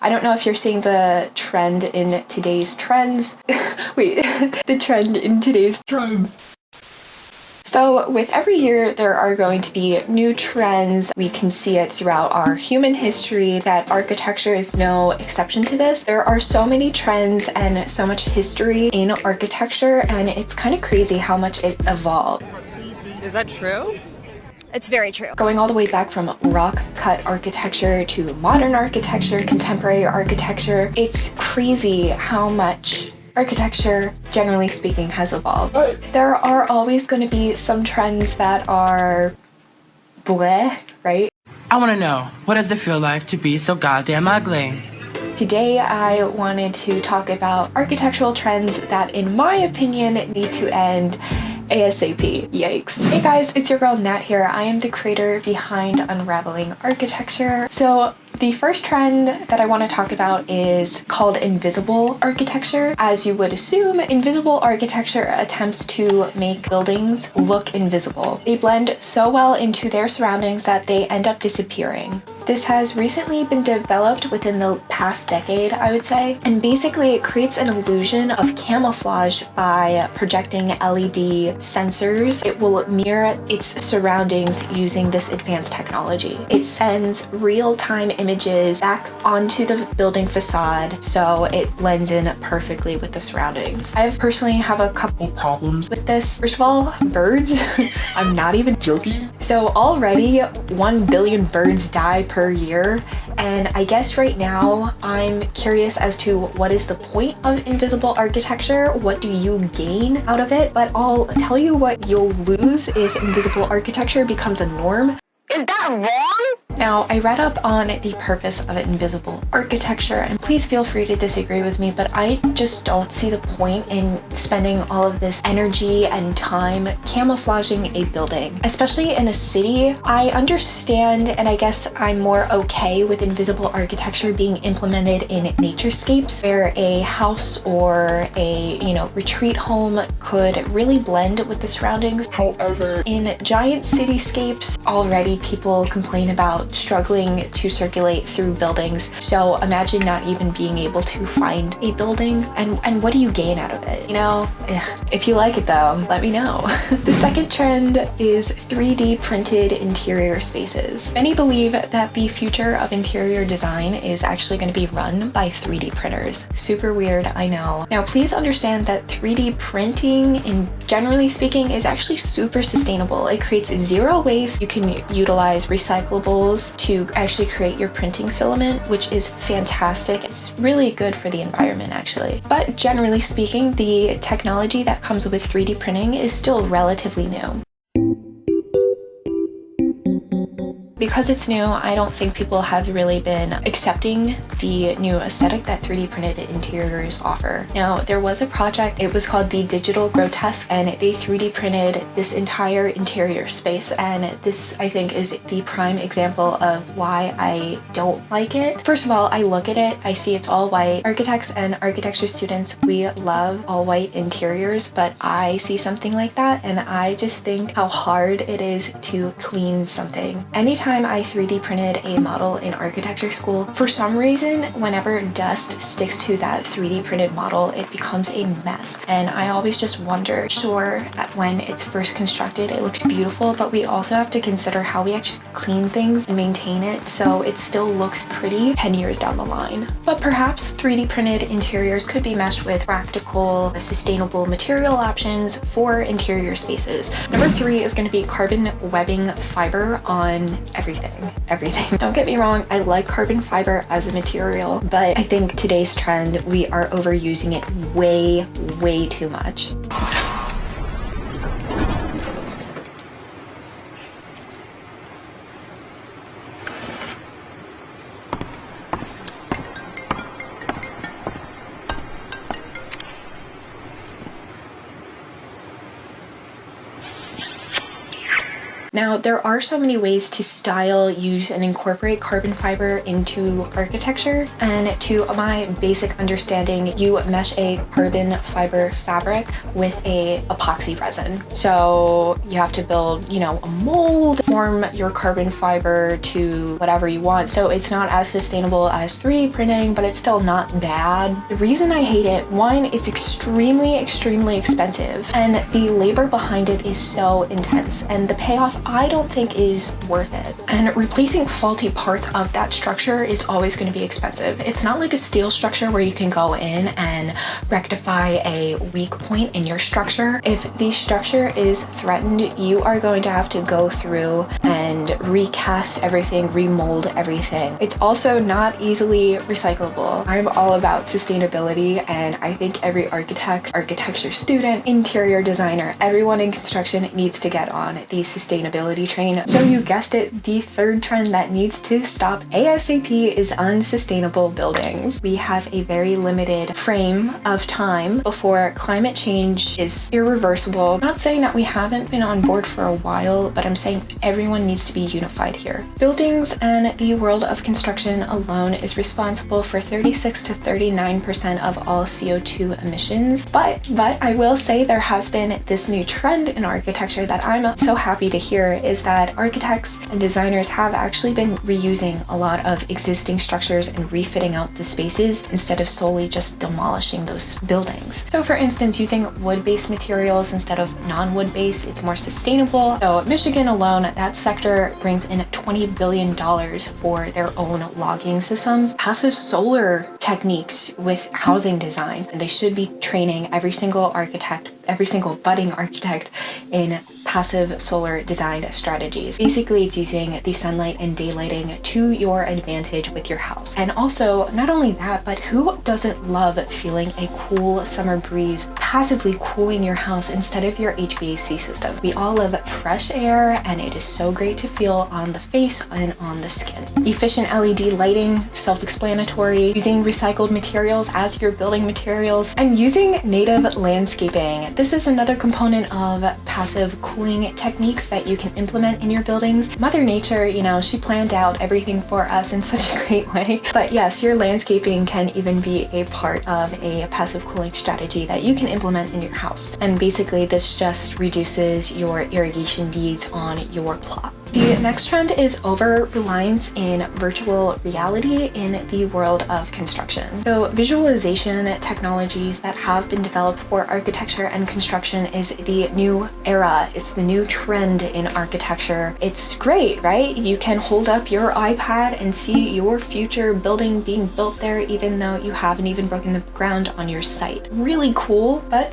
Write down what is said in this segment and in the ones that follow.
I don't know if you're seeing the trend in today's trends. Wait, the trend in today's trends. So with every year, there are going to be new trends. We can see it throughout our human history that architecture is no exception to this. There are so many trends and so much history in architecture, and it's kind of crazy how much it evolved. Is that true? It's very true. Going all the way back from rock-cut architecture to modern architecture, contemporary architecture, it's crazy how much architecture, generally speaking, has evolved. There are always going to be some trends that are bleh, right? I want to know, what does it feel like to be so goddamn ugly? Today, I wanted to talk about architectural trends that, in my opinion, need to end ASAP. Yikes. Hey guys, it's your girl Nat here. I am the creator behind Unraveling Architecture. So the first trend that I want to talk about is called invisible architecture. As you would assume, invisible architecture attempts to make buildings look invisible. They blend so well into their surroundings that they end up disappearing. This has recently been developed within the past decade, I would say, and basically it creates an illusion of camouflage by projecting LED sensors. It will mirror its surroundings using this advanced technology. It sends real-time images back onto the building facade, so it blends in perfectly with the surroundings. I personally have a couple problems with this. First of all, birds. I'm not even joking. So already 1 billion birds die per year, and I guess right now I'm curious as to what is the point of invisible architecture? What do you gain out of it? But I'll tell you what you'll lose if invisible architecture becomes a norm. Is that wrong? Now, I read up on the purpose of invisible architecture, and please feel free to disagree with me, but I just don't see the point in spending all of this energy and time camouflaging a building, especially in a city. I understand, and I guess I'm more okay with invisible architecture being implemented in naturescapes, where a house or a, retreat home could really blend with the surroundings. However, in giant cityscapes, already people complain about struggling to circulate through buildings. So imagine not even being able to find a building, and what do you gain out of it? If you like it though, let me know. The second trend is 3D printed interior spaces. Many believe that the future of interior design is actually going to be run by 3D printers. Super weird, I know. Now please understand that 3D printing, generally speaking, is actually super sustainable. It creates zero waste. You can utilize recyclables to actually create your printing filament, which is fantastic. It's really good for the environment actually. But generally speaking, the technology that comes with 3D printing is still relatively new. Because it's new, I don't think people have really been accepting the new aesthetic that 3D printed interiors offer. Now, there was a project, it was called the Digital Grotesque, and they 3D printed this entire interior space, and this, I think, is the prime example of why I don't like it. First of all, I look at it, I see it's all white. Architects and architecture students, we love all white interiors, but I see something like that, and I just think how hard it is to clean something. Anytime I 3D printed a model in architecture school, for some reason, whenever dust sticks to that 3D printed model, it becomes a mess. And I always just wonder, sure, when it's first constructed, it looks beautiful, but we also have to consider how we actually clean things and maintain it so it still looks pretty 10 years down the line. But perhaps 3D printed interiors could be meshed with practical, sustainable material options for interior spaces. Number 3 is going to be carbon webbing fiber on everything. Don't get me wrong, I like carbon fiber as a material, but I think today's trend, we are overusing it way too much. Now, there are so many ways to style, use, and incorporate carbon fiber into architecture, and to my basic understanding, you mesh a carbon fiber fabric with a epoxy resin. So you have to build, a mold, form your carbon fiber to whatever you want. So it's not as sustainable as 3D printing, but it's still not bad. The reason I hate it, one, it's extremely expensive, and the labor behind it is so intense, and the payoff I don't think is worth it. And replacing faulty parts of that structure is always going to be expensive. It's not like a steel structure where you can go in and rectify a weak point in your structure. If the structure is threatened, you are going to have to go through and recast everything, remold everything. It's also not easily recyclable. I'm all about sustainability, and I think every architect, architecture student, interior designer, everyone in construction needs to get on the sustainability train. So you guessed it, the third trend that needs to stop ASAP is unsustainable buildings. We have a very limited frame of time before climate change is irreversible. I'm not saying that we haven't been on board for a while, but I'm saying everyone needs to be unified here. Buildings and the world of construction alone is responsible for 36 to 39% of all CO2 emissions. But I will say there has been this new trend in architecture that I'm so happy to hear, is that architects and designers have actually been reusing a lot of existing structures and refitting out the spaces instead of solely just demolishing those buildings. So for instance, using wood-based materials instead of non-wood-based, it's more sustainable. So Michigan alone, that sector brings in $20 billion for their own logging systems. Passive solar techniques with housing design, and they should be training every single budding architect in passive solar design strategies. Basically, it's using the sunlight and daylighting to your advantage with your house. And also, not only that, but who doesn't love feeling a cool summer breeze passively cooling your house instead of your HVAC system? We all love fresh air, and it is so great to feel on the face and on the skin. Efficient LED lighting, self-explanatory, using recycled materials as your building materials, and using native landscaping. This is another component of passive cooling techniques that you can implement in your buildings. Mother Nature, she planned out everything for us in such a great way. But yes, your landscaping can even be a part of a passive cooling strategy that you can implement in your house. And basically, this just reduces your irrigation needs on your plot. The next trend is over-reliance in virtual reality in the world of construction. So visualization technologies that have been developed for architecture and construction is the new era. It's the new trend in architecture. It's great, right? You can hold up your iPad and see your future building being built there, even though you haven't even broken the ground on your site. Really cool, but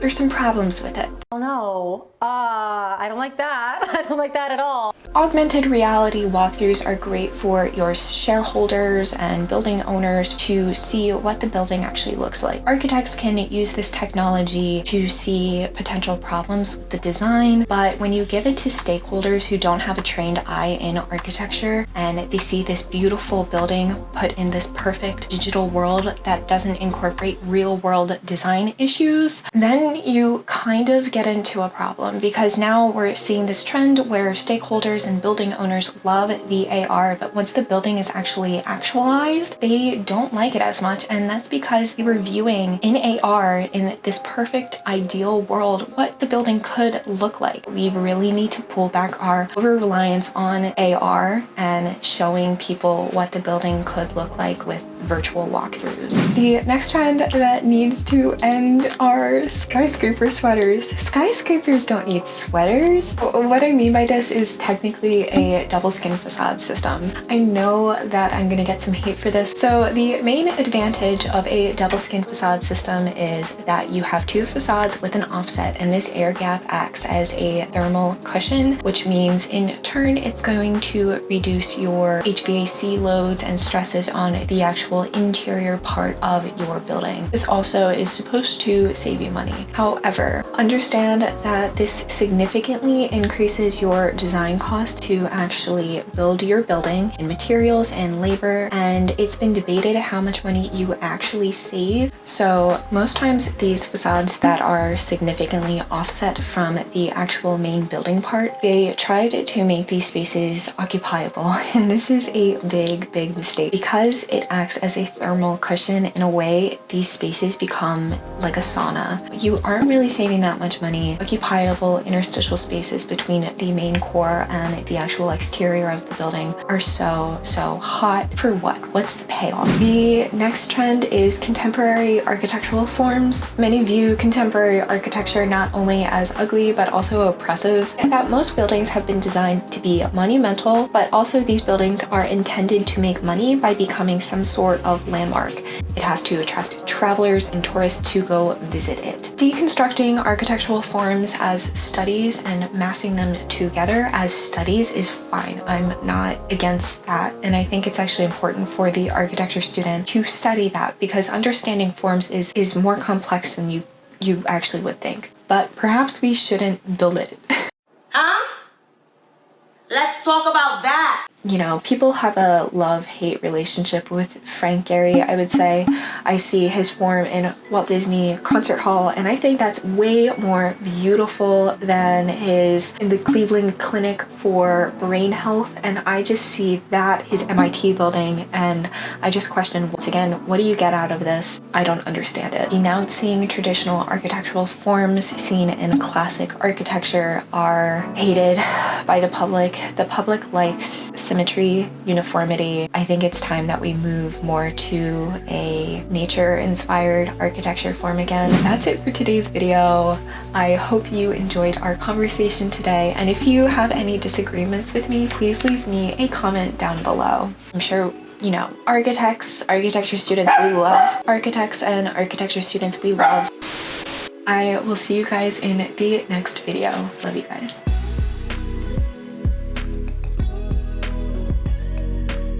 there's some problems with it. Oh no, I don't like that. I don't like that at all. Augmented reality walkthroughs are great for your shareholders and building owners to see what the building actually looks like. Architects can use this technology to see potential problems with the design, but when you give it to stakeholders who don't have a trained eye in architecture, and they see this beautiful building put in this perfect digital world that doesn't incorporate real world design issues, then you kind of get into a problem, because now we're seeing this trend where stakeholders and building owners love the AR, but once the building is actually actualized, they don't like it as much, and that's because they were viewing in AR, in this perfect ideal world, what the building could look like. We really need to pull back our over-reliance on AR and showing people what the building could look like with virtual walkthroughs. The next trend that needs to end are skyscraper sweaters. Skyscrapers don't need sweaters. What I mean by this is technically a double skin facade system. I know that I'm gonna get some hate for this. So the main advantage of a double skin facade system is that you have two facades with an offset, and this air gap acts as a thermal cushion, which means in turn it's going to reduce your HVAC loads and stresses on the actual interior part of your building. This also is supposed to save you money. However, understand that this This significantly increases your design cost to actually build your building in materials and labor, and it's been debated how much money you actually save. So most times these facades that are significantly offset from the actual main building part, they tried to make these spaces occupiable, and this is a big mistake. Because it acts as a thermal cushion, in a way these spaces become like a sauna. You aren't really saving that much money. Occupiable interstitial spaces between the main core and the actual exterior of the building are so hot. For what? What's the payoff? The next trend is contemporary architectural forms. Many view contemporary architecture not only as ugly but also oppressive, and that most buildings have been designed to be monumental, but also these buildings are intended to make money by becoming some sort of landmark. It has to attract travelers and tourists to go visit it. Deconstructing architectural forms as studies and massing them together as studies is fine. I'm not against that, and I think it's actually important for the architecture student to study that, because understanding forms is more complex than you actually would think. But perhaps we shouldn't build it. Huh? Let's talk about that. You know, people have a love-hate relationship with Frank Gehry, I would say. I see his form in Walt Disney Concert Hall, and I think that's way more beautiful than his in the Cleveland Clinic for Brain Health. And I just see that, his MIT building, and I just question, once again, what do you get out of this? I don't understand it. Denouncing traditional architectural forms seen in classic architecture are hated by the public. The public likes symmetry, uniformity. I think it's time that we move more to a nature-inspired architecture form again. That's it for today's video. I hope you enjoyed our conversation today, and if you have any disagreements with me, please leave me a comment down below. I'm sure, you know, architecture students, we love architects, and architecture students, we love. I will see you guys in the next video. Love you guys.